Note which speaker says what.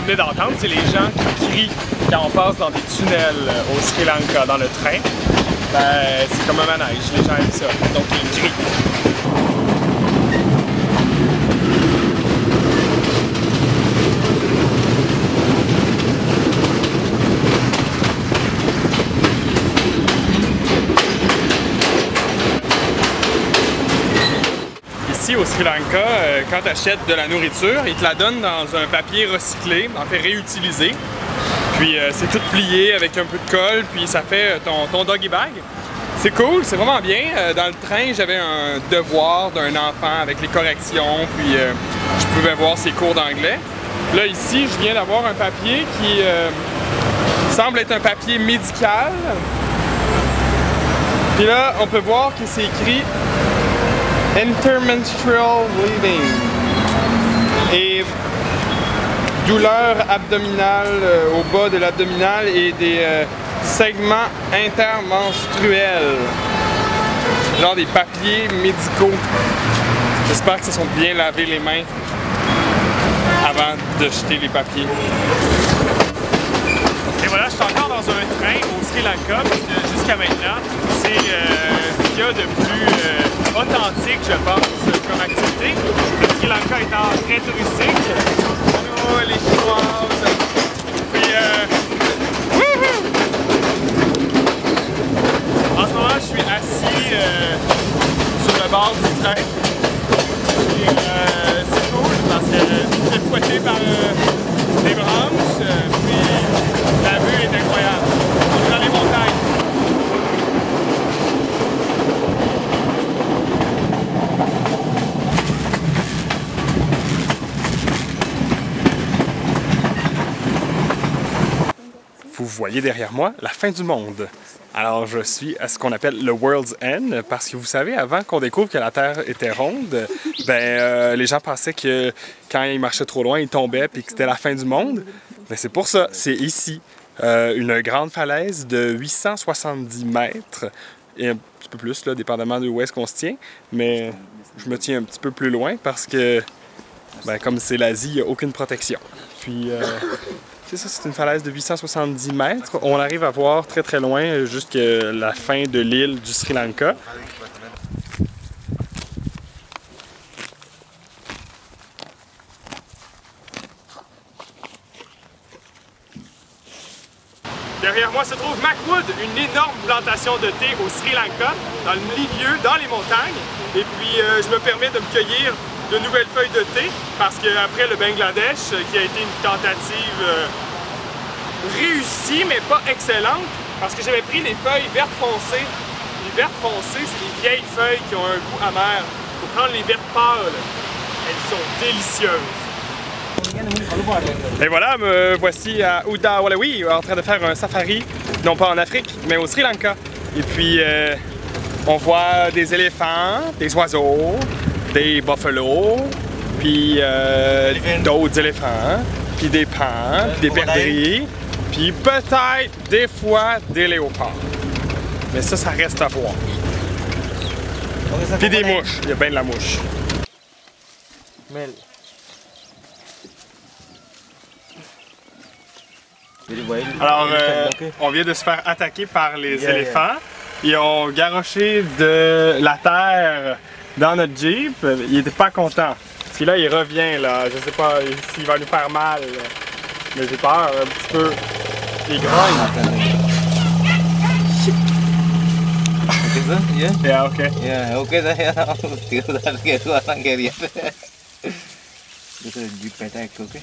Speaker 1: venez d'entendre, c'est les gens qui crient quand on passe dans des tunnels au Sri Lanka, dans le train. Ben, c'est comme un manège, les gens aiment ça, donc ils crient. Ici au Sri Lanka, quand tu achètes de la nourriture, ils te la donnent dans un papier recyclé, en fait réutilisé. Puis c'est tout plié avec un peu de colle, puis ça fait ton doggy bag. C'est cool, c'est vraiment bien. Dans le train, j'avais un devoir d'un enfant avec les corrections, puis je pouvais voir ses cours d'anglais. Là ici, je viens d'avoir un papier qui semble être un papier médical. Puis là, on peut voir que c'est écrit Intermenstrual bleeding et douleur abdominale au bas de l'abdominal et des segments intermenstruels. Genre des papiers médicaux. J'espère que se sont bien lavé les mains avant de jeter les papiers. Et voilà, je suis encore dans un train au Sri Lanka parce que jusqu'à maintenant, c'est ce qu'il y a de plus authentique, je pense, comme activité. Le Sri Lanka étant très touristique. Oh, les Chinoises! Puis, en ce moment, je suis assis sur le bord du train. Et c'est cool parce que je suis fouetté par les branches. Puis, la vue est incroyable. On est dans les montagnes. Vous voyez derrière moi la fin du monde. Alors je suis à ce qu'on appelle le World's End parce que vous savez, avant qu'on découvre que la Terre était ronde, les gens pensaient que quand ils marchaient trop loin, ils tombaient et que c'était la fin du monde. Ben, c'est pour ça, c'est ici, une grande falaise de 870 mètres et un petit peu plus, là, dépendamment de où est-ce qu'on se tient. Mais je me tiens un petit peu plus loin parce que, comme c'est l'Asie, il n'y a aucune protection. Puis... c'est ça, c'est une falaise de 870 mètres. On arrive à voir très très loin jusqu'à la fin de l'île du Sri Lanka. Derrière moi se trouve Macwood, une énorme plantation de thé au Sri Lanka, dans le milieu, dans les montagnes. Et puis je me permets de me cueillir de nouvelles feuilles de thé parce qu'après le Bangladesh, qui a été une tentative réussie mais pas excellente, parce que j'avais pris les feuilles vertes foncées. Les vertes foncées, c'est des vieilles feuilles qui ont un goût amer. Il faut prendre les vertes pâles. Elles sont délicieuses. Et voilà, me voici à Udawalawi, en train de faire un safari, non pas en Afrique, mais au Sri Lanka. Et puis, on voit des éléphants, des oiseaux, des buffalo, puis d'autres éléphants, puis des pans, puis des perdrix, puis peut-être des fois des léopards. Mais ça reste à voir. Puis des mouches, il y a bien de la mouche. Alors, on vient de se faire attaquer par les éléphants. Ils ont garoché de la terre dans notre Jeep. Il était pas content. Puis là, il revient, là. Je sais pas s'il va nous faire mal. Mais j'ai peur un petit peu. Il grogne. Yeah, okay.
Speaker 2: Yeah, okay. This is Jeep attack, okay?